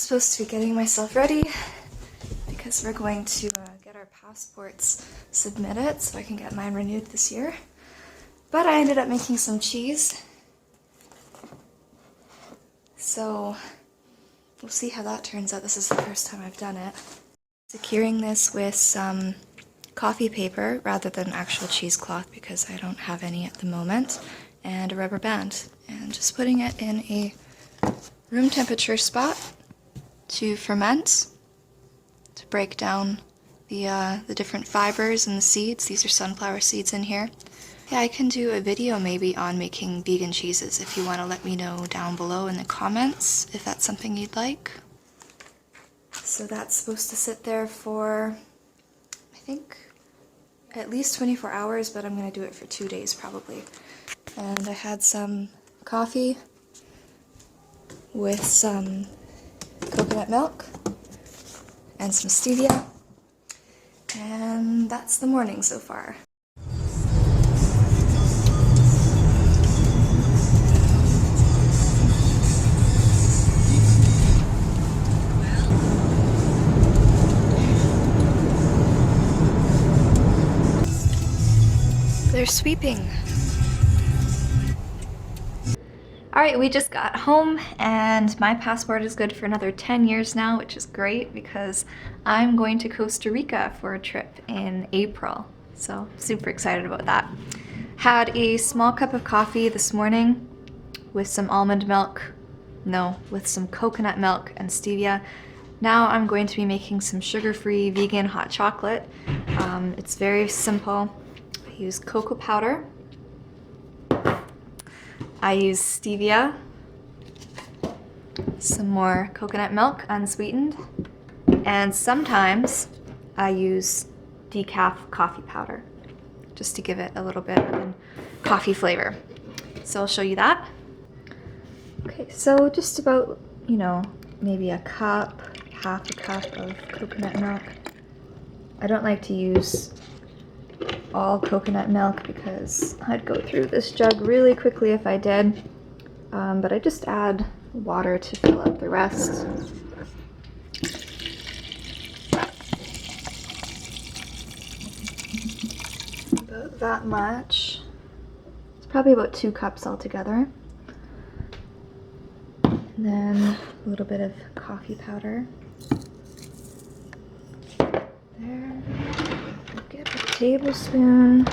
supposed to be getting myself ready because we're going to get our passports submitted so I can get mine renewed this year. But I ended up making some cheese, so we'll see how that turns out. This is the first time I've done it. Securing this with some coffee paper rather than actual cheesecloth because I don't have any at the moment, and a rubber band, and just putting it in a room temperature spot to ferment, to break down the different fibers and the seeds. These are sunflower seeds in here. Yeah, I can do a video maybe on making vegan cheeses if you want to let me know down below in the comments if that's something you'd like. So that's supposed to sit there for, I think, at least 24 hours, but I'm going to do it for 2 days probably. And I had some coffee with some coconut milk and some stevia, and that's the morning so far. They're sweeping. Alright, we just got home and my passport is good for another 10 years now, which is great because I'm going to Costa Rica for a trip in April. So super excited about that. Had a small cup of coffee this morning with some almond milk, with some coconut milk and stevia. Now I'm going to be making some sugar-free vegan hot chocolate. It's very simple. I use cocoa powder. I use stevia, some more coconut milk, unsweetened, and sometimes I use decaf coffee powder, just to give it a little bit of a coffee flavor. So I'll show you that. Okay, so just about, maybe a cup, half a cup of coconut milk. I don't like to use all coconut milk because I'd go through this jug really quickly if I did, but I just add water to fill up the rest. About that much. It's probably about 2 cups altogether. And then a little bit of coffee powder. There. Get a tablespoon.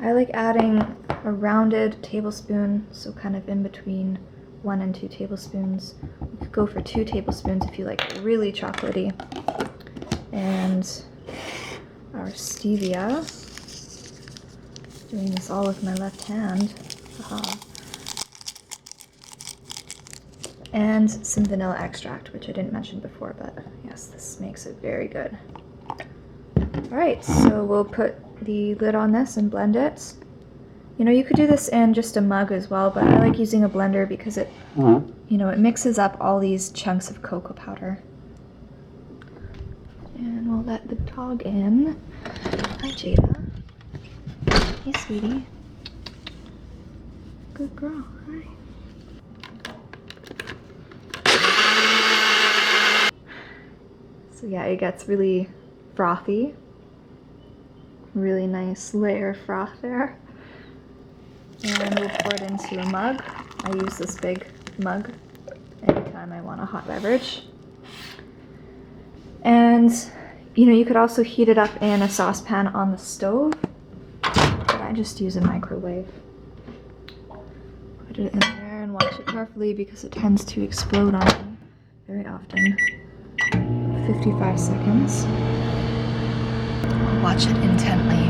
I like adding a rounded tablespoon, so kind of in between 1 and 2 tablespoons. You could go for 2 tablespoons if you like it really chocolatey. And our stevia. Doing this all with my left hand. And some vanilla extract, which I didn't mention before, but yes, this makes it very good. Alright, so we'll put the lid on this and blend it. You could do this in just a mug as well, but I like using a blender because it, it mixes up all these chunks of cocoa powder. And we'll let the dog in. Hi, Jada. Hey, sweetie. Good girl. Hi. So yeah, it gets really frothy. Really nice layer of froth there. And we'll pour it into a mug. I use this big mug anytime I want a hot beverage. And, you could also heat it up in a saucepan on the stove, but I just use a microwave. Put it in there and watch it carefully because it tends to explode on me very often. 55 seconds. Watch it intently.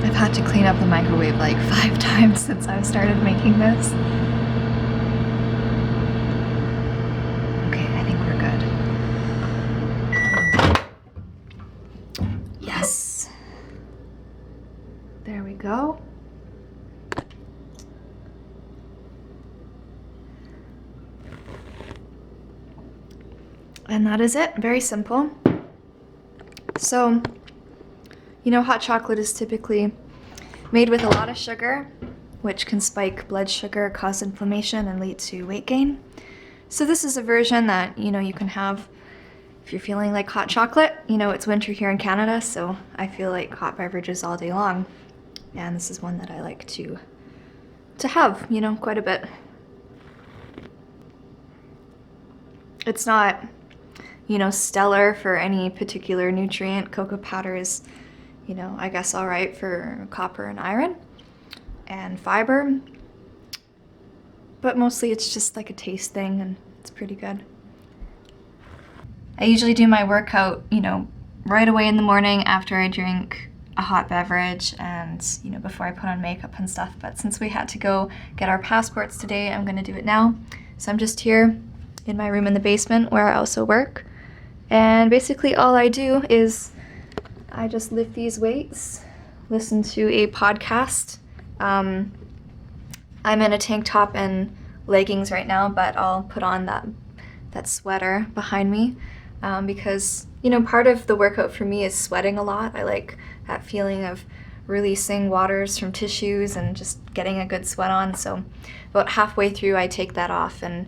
I've had to clean up the microwave like 5 times since I started making this. Okay, I think we're good. Yes. There we go. And that is it. Very simple. So, hot chocolate is typically made with a lot of sugar, which can spike blood sugar, cause inflammation, and lead to weight gain. So this is a version that, you can have if you're feeling like hot chocolate. It's winter here in Canada, so I feel like hot beverages all day long. And this is one that I like to have, quite a bit. It's not, stellar for any particular nutrient. Cocoa powder is, I guess all right for copper and iron and fiber. But mostly it's just like a taste thing, and it's pretty good. I usually do my workout, right away in the morning after I drink a hot beverage and, before I put on makeup and stuff. But since we had to go get our passports today, I'm gonna do it now. So I'm just here in my room in the basement where I also work. And basically all I do is I just lift these weights, listen to a podcast. I'm in a tank top and leggings right now, but I'll put on that sweater behind me because, part of the workout for me is sweating a lot. I like that feeling of releasing waters from tissues and just getting a good sweat on. So about halfway through, I take that off and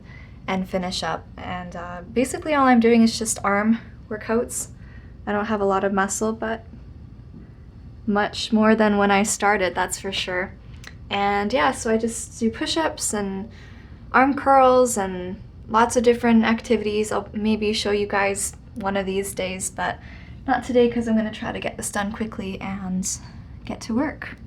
finish up. And basically all I'm doing is just arm workouts. I don't have a lot of muscle, but much more than when I started, that's for sure. And yeah, so I just do push-ups and arm curls and lots of different activities. I'll maybe show you guys one of these days, but not today because I'm going to try to get this done quickly and get to work.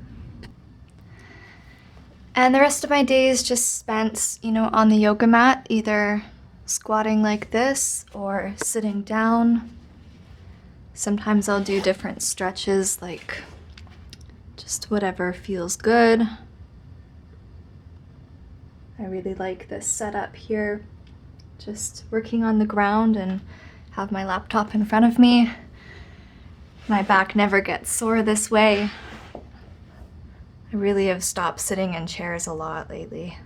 And the rest of my day is just spent, on the yoga mat, either squatting like this or sitting down. Sometimes I'll do different stretches, like just whatever feels good. I really like this setup here, just working on the ground and have my laptop in front of me. My back never gets sore this way. I really have stopped sitting in chairs a lot lately.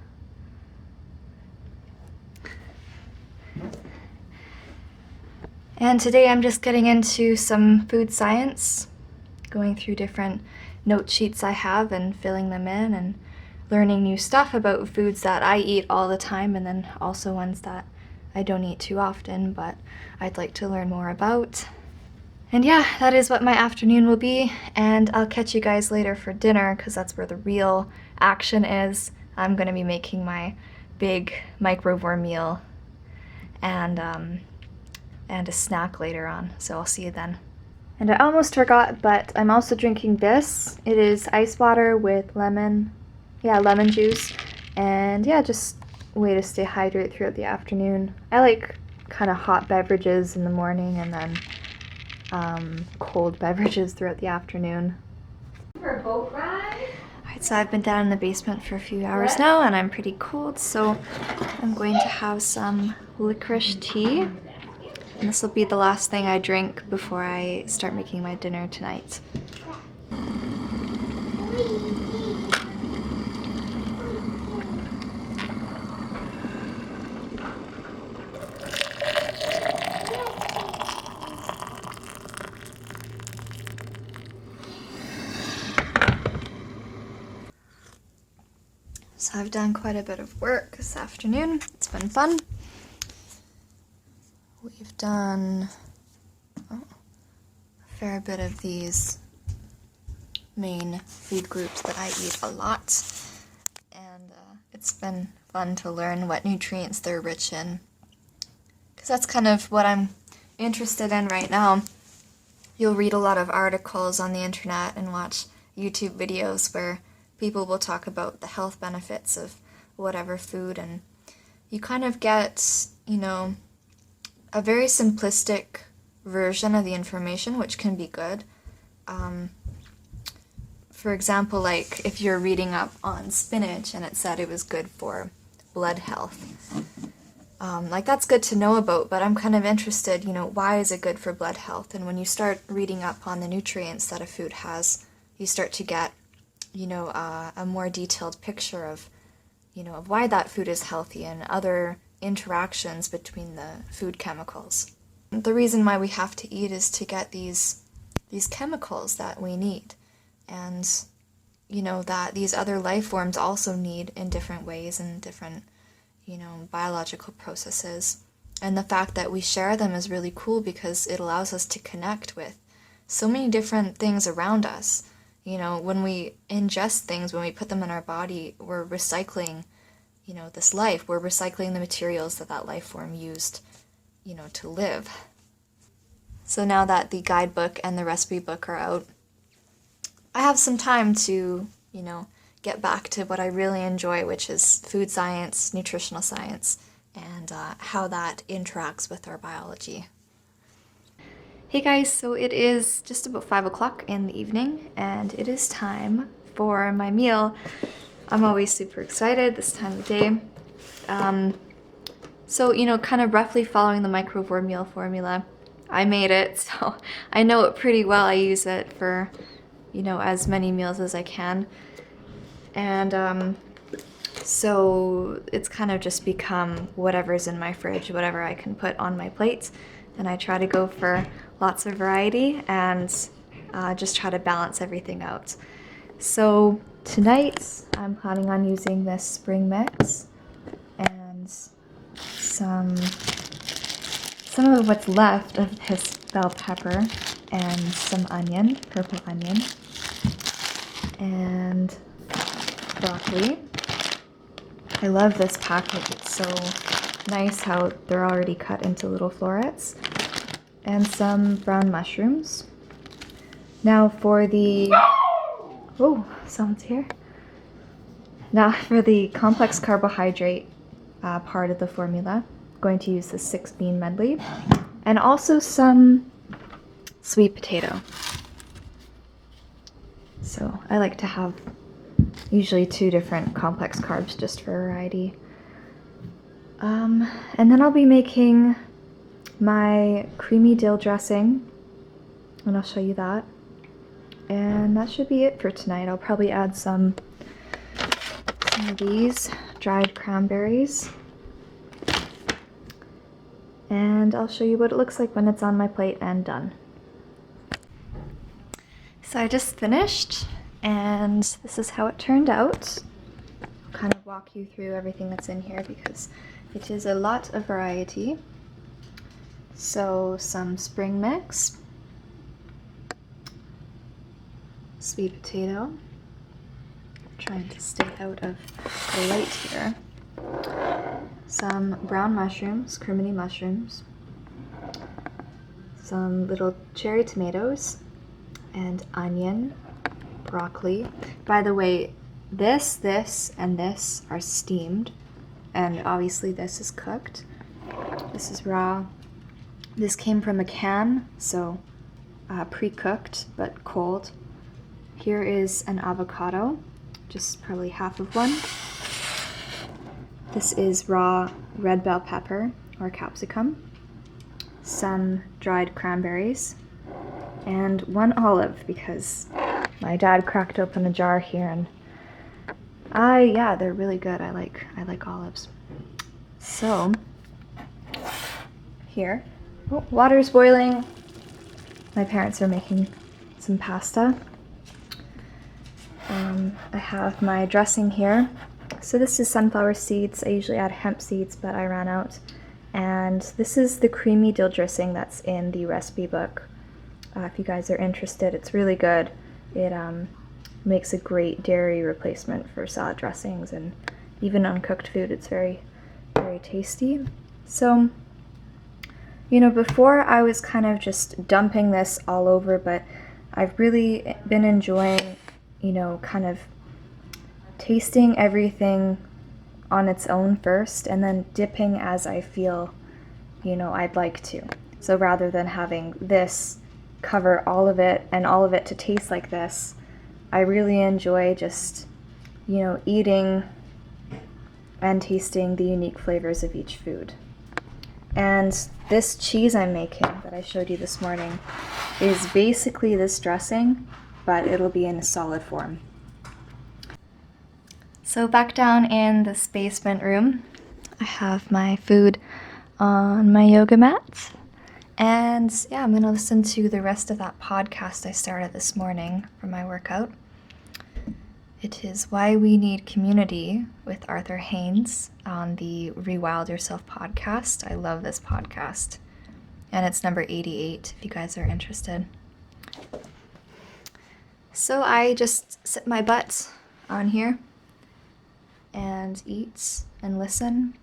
And today I'm just getting into some food science, going through different note sheets I have and filling them in and learning new stuff about foods that I eat all the time, and then also ones that I don't eat too often, but I'd like to learn more about. And yeah, that is what my afternoon will be, and I'll catch you guys later for dinner because that's where the real action is. I'm gonna be making my big microvore meal and a snack later on, so I'll see you then. And I almost forgot, but I'm also drinking this. It is ice water with lemon juice, and yeah, just a way to stay hydrated throughout the afternoon. I like kind of hot beverages in the morning and then cold beverages throughout the afternoon. For a boat ride? Alright, so I've been down in the basement for a few hours now and I'm pretty cold, so I'm going to have some licorice tea. And this will be the last thing I drink before I start making my dinner tonight. So I've done quite a bit of work this afternoon. It's been fun. We've done a fair bit of these main food groups that I eat a lot, and it's been fun to learn what nutrients they're rich in, because that's kind of what I'm interested in right now. You'll read a lot of articles on the internet and watch YouTube videos where people will talk about the health benefits of whatever food, and you kind of get, a very simplistic version of the information, which can be good. For example, like if you're reading up on spinach and it said it was good for blood health, like that's good to know about, but I'm kind of interested, why is it good for blood health? And when you start reading up on the nutrients that a food has, you start to get a more detailed picture of, of why that food is healthy and other interactions between the food chemicals. The reason why we have to eat is to get these chemicals that we need, and that these other life forms also need in different ways and different, biological processes. And the fact that we share them is really cool because it allows us to connect with so many different things around us. When we ingest things, when we put them in our body, we're recycling, this life. We're recycling the materials that life form used, to live. So now that the guidebook and the recipe book are out, I have some time to, get back to what I really enjoy, which is food science, nutritional science, and how that interacts with our biology. Hey guys, so it is just about 5 o'clock in the evening, and it is time for my meal. I'm always super excited this time of day. So, kind of roughly following the Microvore meal formula, I made it, so I know it pretty well. I use it for, as many meals as I can. And so it's kind of just become whatever's in my fridge, whatever I can put on my plate. And I try to go for lots of variety and just try to balance everything out. So tonight I'm planning on using this spring mix and some of what's left of this bell pepper and some onion, purple onion, and broccoli. I love this package. It's so nice how they're already cut into little florets. And some brown mushrooms. Now for the... Oh, someone's here. Now for the complex carbohydrate part of the formula, I'm going to use the 6-bean medley. And also some sweet potato. So I like to have usually 2 different complex carbs just for variety. And then I'll be making my creamy dill dressing, and I'll show you that. And that should be it for tonight. I'll probably add some of these dried cranberries. And I'll show you what it looks like when it's on my plate and done. So I just finished, and this is how it turned out. I'll kind of walk you through everything that's in here because it is a lot of variety. So some spring mix, sweet potato, trying to stay out of the light here, some brown mushrooms, criminy mushrooms, some little cherry tomatoes, and onion, broccoli. By the way, this, and this are steamed, and obviously this is cooked. This is raw. This came from a can, so pre-cooked but cold. Here is an avocado, just probably half of one. This is raw red bell pepper or capsicum, some dried cranberries, and 1 olive because my dad cracked open a jar here, and yeah, they're really good. I like olives. So here, oh, water's boiling. My parents are making some pasta. I have my dressing here. So this is sunflower seeds. I usually add hemp seeds, but I ran out. And this is the creamy dill dressing that's in the recipe book. If you guys are interested, it's really good. It makes a great dairy replacement for salad dressings, and even uncooked food. It's very, very tasty. So, before I was kind of just dumping this all over, but I've really been enjoying, kind of tasting everything on its own first and then dipping as I feel, I'd like to. So rather than having this cover all of it and all of it to taste like this, I really enjoy just, eating and tasting the unique flavors of each food. And this cheese I'm making that I showed you this morning is basically this dressing, but it'll be in a solid form. So back down in this basement room, I have my food on my yoga mat. And yeah, I'm gonna listen to the rest of that podcast I started this morning for my workout. It is Why We Need Community with Arthur Haynes on the Rewild Yourself podcast. I love this podcast. And it's number 88 if you guys are interested. So I just sit my butt on here and eat and listen.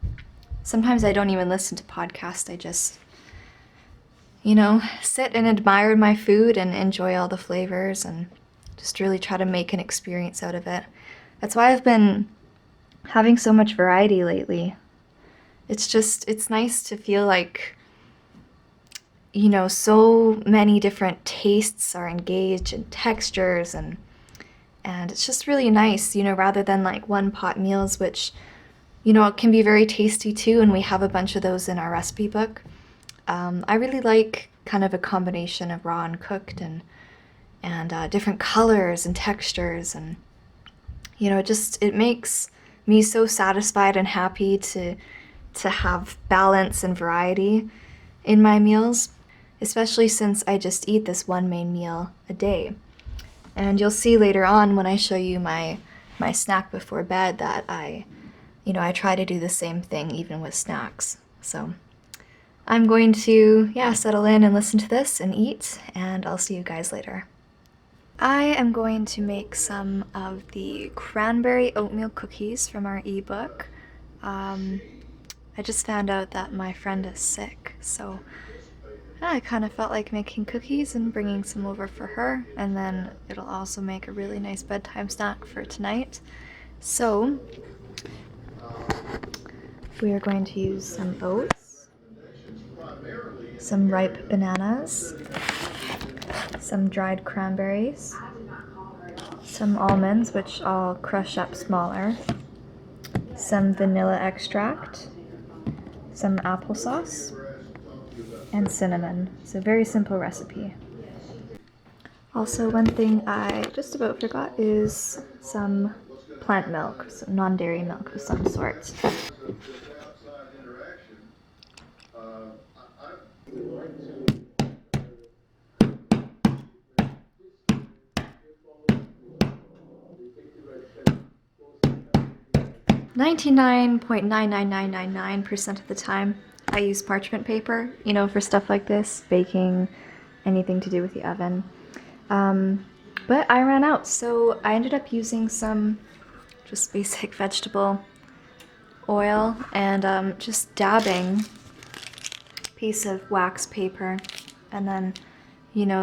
Sometimes I don't even listen to podcasts. I just, sit and admire my food and enjoy all the flavors and just really try to make an experience out of it. That's why I've been having so much variety lately. It's nice to feel like, so many different tastes are engaged and textures and it's just really nice, rather than like one pot meals, which, it can be very tasty too, and we have a bunch of those in our recipe book. I really like kind of a combination of raw and cooked and different colors and textures, and it makes me so satisfied and happy to have balance and variety in my meals, especially since I just eat this one main meal a day. And you'll see later on when I show you my snack before bed that I try to do the same thing even with snacks. So I'm going to settle in and listen to this and eat, and I'll see you guys later. I am going to make some of the cranberry oatmeal cookies from our ebook. I just found out that my friend is sick, so I kind of felt like making cookies and bringing some over for her, and then it'll also make a really nice bedtime snack for tonight. So we are going to use some oats, some ripe bananas, some dried cranberries, some almonds, which I'll crush up smaller, some vanilla extract, some applesauce, and cinnamon. It's a very simple recipe. Also, one thing I just about forgot is some plant milk, some non-dairy milk of some sort. 99.99999% of the time, I use parchment paper, for stuff like this, baking, anything to do with the oven. But I ran out, so I ended up using some just basic vegetable oil and just dabbing a piece of wax paper and then,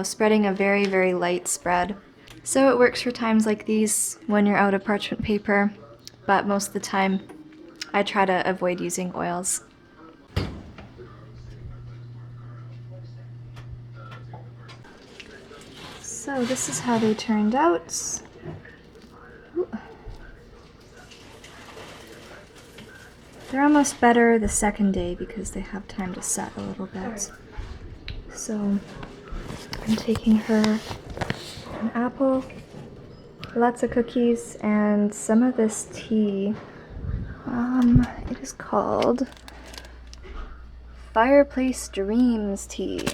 spreading a very, very light spread. So it works for times like these when you're out of parchment paper, but most of the time I try to avoid using oils. So this is how they turned out. Ooh. They're almost better the second day because they have time to set a little bit. So I'm taking her an apple, lots of cookies, and some of this tea. It is called Fireplace Dreams tea.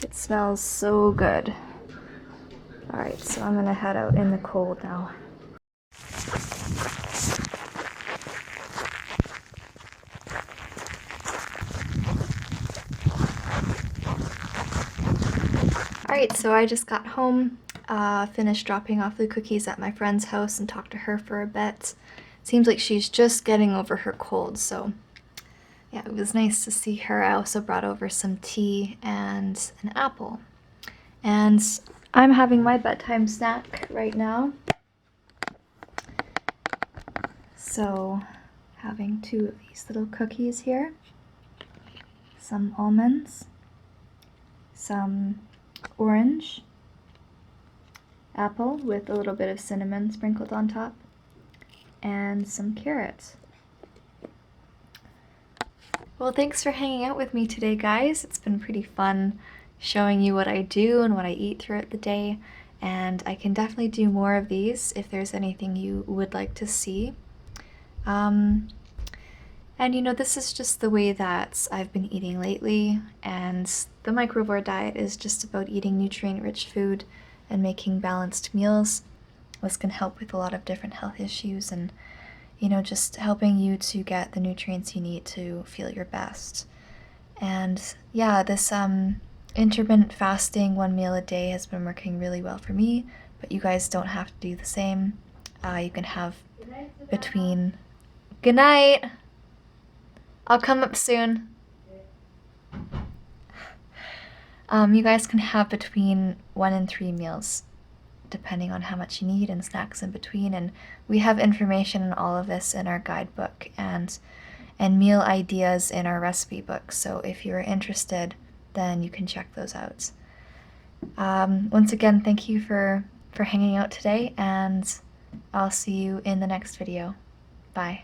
It smells so good. Alright, so I'm gonna head out in the cold now. Alright, so I just got home, finished dropping off the cookies at my friend's house and talked to her for a bit. Seems like she's just getting over her cold, so yeah, it was nice to see her. I also brought over some tea and an apple. And I'm having my bedtime snack right now. So, having two of these little cookies here, some almonds, some orange, apple with a little bit of cinnamon sprinkled on top, and some carrots. Well, thanks for hanging out with me today, guys. It's been pretty fun showing you what I do and what I eat throughout the day, and I can definitely do more of these if there's anything you would like to see. And this is just the way that I've been eating lately, and the Microvore Diet is just about eating nutrient-rich food and making balanced meals. This can help with a lot of different health issues and, you know, just helping you to get the nutrients you need to feel your best. And yeah, this intermittent fasting, 1 meal a day, has been working really well for me, but you guys don't have to do the same. You can have between... Good night! I'll come up soon. You guys can have between 1 and 3 meals, depending on how much you need, and snacks in between. And we have information on all of this in our guidebook and meal ideas in our recipe book. So if you're interested, then you can check those out. Once again, thank you for hanging out today, and I'll see you in the next video. Bye.